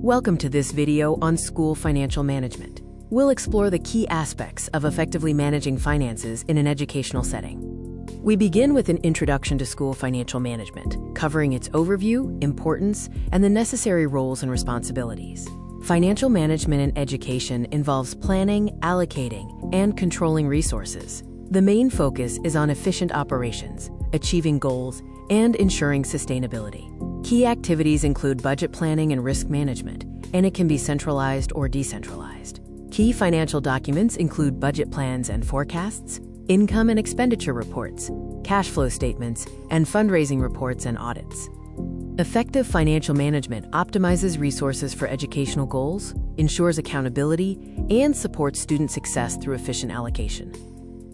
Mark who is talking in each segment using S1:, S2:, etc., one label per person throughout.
S1: Welcome to this video on school financial management. We'll explore the key aspects of effectively managing finances in an educational setting. We begin with an introduction to school financial management, covering its overview, importance, and the necessary roles and responsibilities. Financial management in education involves planning, allocating, and controlling resources. The main focus is on efficient operations, achieving goals, and ensuring sustainability. Key activities include budget planning and risk management, and it can be centralized or decentralized. Key financial documents include budget plans and forecasts, income and expenditure reports, cash flow statements, and fundraising reports and audits. Effective financial management optimizes resources for educational goals, ensures accountability, and supports student success through efficient allocation.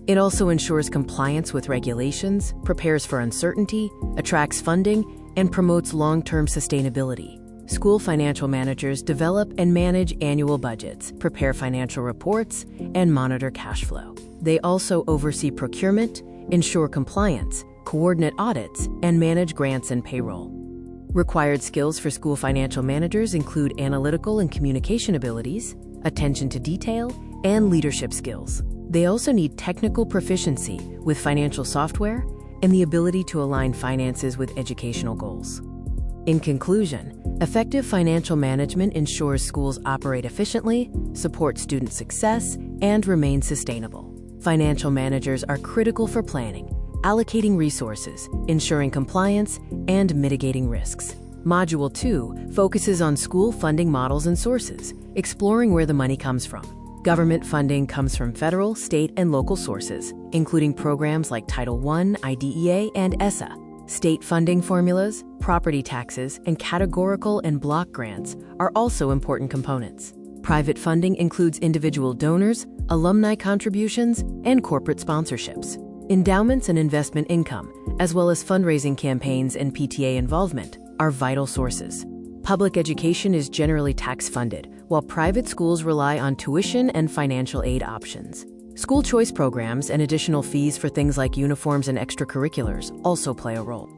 S1: It also ensures compliance with regulations, prepares for uncertainty, attracts funding, and promotes long-term sustainability. School financial managers develop and manage annual budgets, prepare financial reports, and monitor cash flow. They also oversee procurement, ensure compliance, coordinate audits, and manage grants and payroll. Required skills for school financial managers include analytical and communication abilities, attention to detail, and leadership skills. They also need technical proficiency with financial software and the ability to align finances with educational goals. In conclusion, effective financial management ensures schools operate efficiently, support student success, and remain sustainable. Financial managers are critical for planning, allocating resources, ensuring compliance, and mitigating risks. Module 2 focuses on school funding models and sources, exploring where the money comes from. Government funding comes from federal, state, and local sources, including programs like Title I, IDEA, and ESSA. State funding formulas, property taxes, and categorical and block grants are also important components. Private funding includes individual donors, alumni contributions, and corporate sponsorships. Endowments and investment income, as well as fundraising campaigns and PTA involvement, are vital sources. Public education is generally tax-funded, while private schools rely on tuition and financial aid options. School choice programs and additional fees for things like uniforms and extracurriculars also play a role.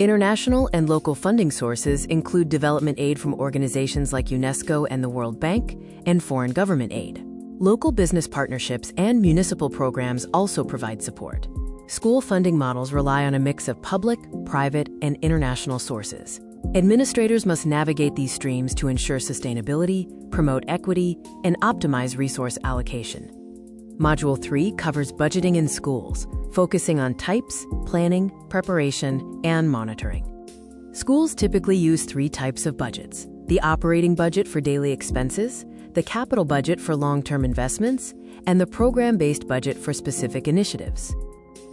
S1: International and local funding sources include development aid from organizations like UNESCO and the World Bank, and foreign government aid. Local business partnerships and municipal programs also provide support. School funding models rely on a mix of public, private, and international sources. Administrators must navigate these streams to ensure sustainability, promote equity, and optimize resource allocation. Module 3 covers budgeting in schools, focusing on types, planning, preparation, and monitoring. Schools typically use 3 types of budgets: the operating budget for daily expenses, the capital budget for long-term investments, and the program-based budget for specific initiatives.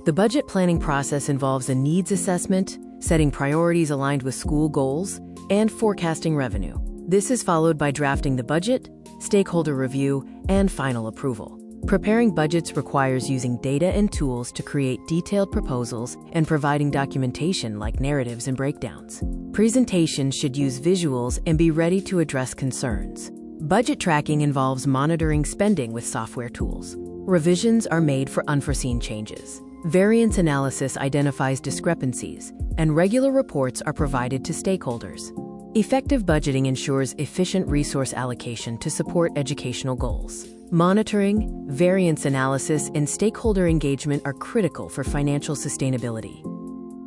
S1: The budget planning process involves a needs assessment, setting priorities aligned with school goals, and forecasting revenue. This is followed by drafting the budget, stakeholder review, and final approval. Preparing budgets requires using data and tools to create detailed proposals and providing documentation like narratives and breakdowns. Presentations should use visuals and be ready to address concerns. Budget tracking involves monitoring spending with software tools. Revisions are made for unforeseen changes. Variance analysis identifies discrepancies, and regular reports are provided to stakeholders. Effective budgeting ensures efficient resource allocation to support educational goals. Monitoring, variance analysis, and stakeholder engagement are critical for financial sustainability.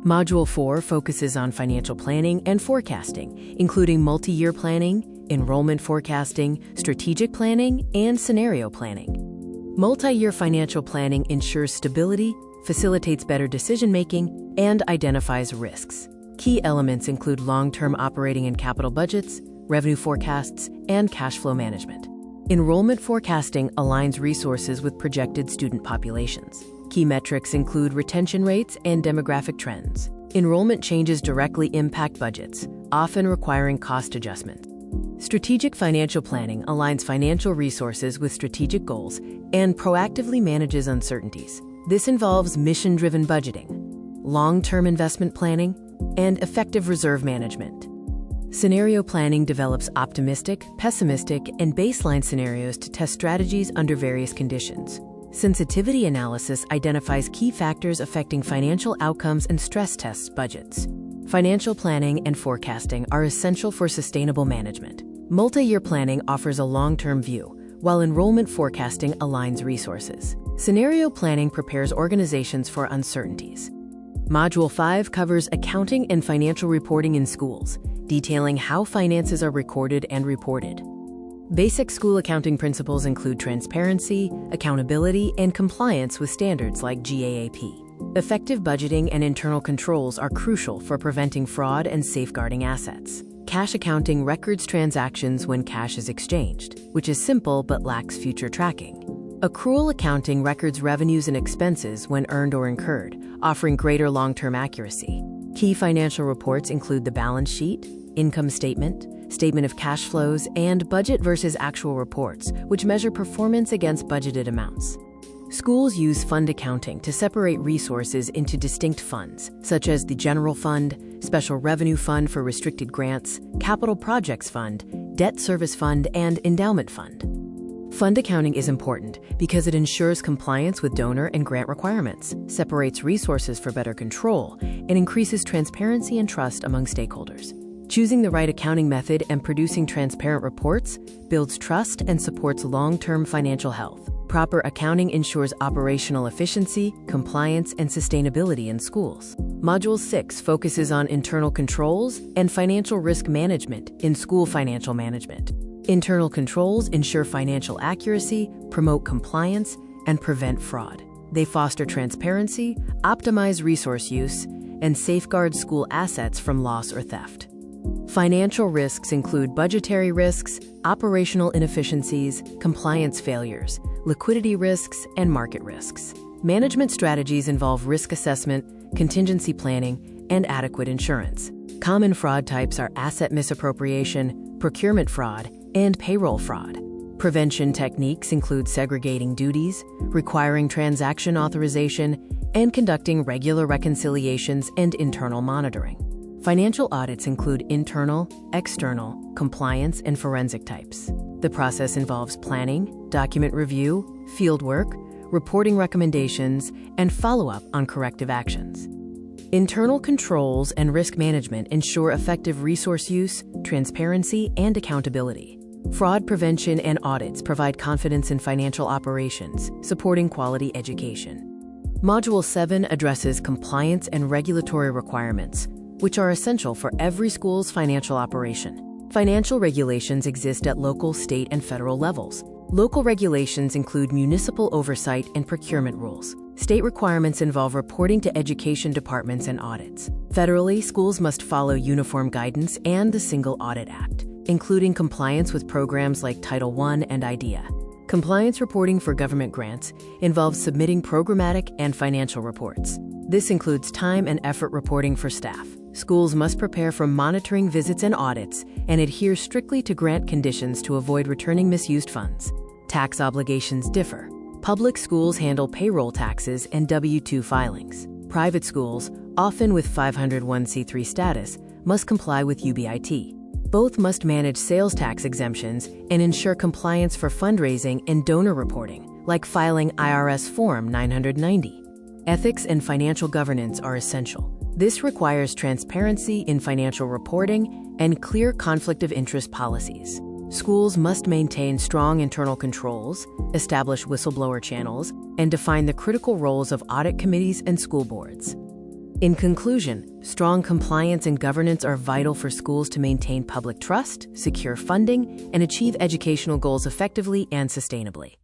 S1: Module 4 focuses on financial planning and forecasting, including multi-year planning, enrollment forecasting, strategic planning, and scenario planning. Multi-year financial planning ensures stability, facilitates better decision-making, and identifies risks. Key elements include long-term operating and capital budgets, revenue forecasts, and cash flow management. Enrollment forecasting aligns resources with projected student populations. Key metrics include retention rates and demographic trends. Enrollment changes directly impact budgets, often requiring cost adjustments. Strategic financial planning aligns financial resources with strategic goals and proactively manages uncertainties. This involves mission-driven budgeting, long-term investment planning, and effective reserve management. Scenario planning develops optimistic, pessimistic, and baseline scenarios to test strategies under various conditions. Sensitivity analysis identifies key factors affecting financial outcomes and stress tests budgets. Financial planning and forecasting are essential for sustainable management. Multi-year planning offers a long-term view, while enrollment forecasting aligns resources. Scenario planning prepares organizations for uncertainties. Module 5 covers accounting and financial reporting in schools, detailing how finances are recorded and reported. Basic school accounting principles include transparency, accountability, and compliance with standards like GAAP. Effective budgeting and internal controls are crucial for preventing fraud and safeguarding assets. Cash accounting records transactions when cash is exchanged, which is simple but lacks future tracking. Accrual accounting records revenues and expenses when earned or incurred, offering greater long-term accuracy. Key financial reports include the balance sheet, income statement, statement of cash flows, and budget versus actual reports, which measure performance against budgeted amounts. Schools use fund accounting to separate resources into distinct funds, such as the General Fund, Special Revenue Fund for Restricted Grants, Capital Projects Fund, Debt Service Fund, and Endowment Fund. Fund accounting is important because it ensures compliance with donor and grant requirements, separates resources for better control, and increases transparency and trust among stakeholders. Choosing the right accounting method and producing transparent reports builds trust and supports long-term financial health. Proper accounting ensures operational efficiency, compliance, and sustainability in schools. Module 6 focuses on internal controls and financial risk management in school financial management. Internal controls ensure financial accuracy, promote compliance, and prevent fraud. They foster transparency, optimize resource use, and safeguard school assets from loss or theft. Financial risks include budgetary risks, operational inefficiencies, compliance failures, liquidity risks, and market risks. Management strategies involve risk assessment, contingency planning, and adequate insurance. Common fraud types are asset misappropriation, procurement fraud, and payroll fraud. Prevention techniques include segregating duties, requiring transaction authorization, and conducting regular reconciliations and internal monitoring. Financial audits include internal, external, compliance, and forensic types. The process involves planning, document review, field work, reporting recommendations, and follow-up on corrective actions. Internal controls and risk management ensure effective resource use, transparency, and accountability. Fraud prevention and audits provide confidence in financial operations, supporting quality education. Module 7 addresses compliance and regulatory requirements, which are essential for every school's financial operation. Financial regulations exist at local, state, and federal levels. Local regulations include municipal oversight and procurement rules. State requirements involve reporting to education departments and audits. Federally, schools must follow uniform guidance and the Single Audit Act, including compliance with programs like Title I and IDEA. Compliance reporting for government grants involves submitting programmatic and financial reports. This includes time and effort reporting for staff. Schools must prepare for monitoring visits and audits and adhere strictly to grant conditions to avoid returning misused funds. Tax obligations differ. Public schools handle payroll taxes and W-2 filings. Private schools, often with 501c3 status, must comply with UBIT. Both must manage sales tax exemptions and ensure compliance for fundraising and donor reporting, like filing IRS Form 990. Ethics and financial governance are essential. This requires transparency in financial reporting and clear conflict of interest policies. Schools must maintain strong internal controls, establish whistleblower channels, and define the critical roles of audit committees and school boards. In conclusion, strong compliance and governance are vital for schools to maintain public trust, secure funding, and achieve educational goals effectively and sustainably.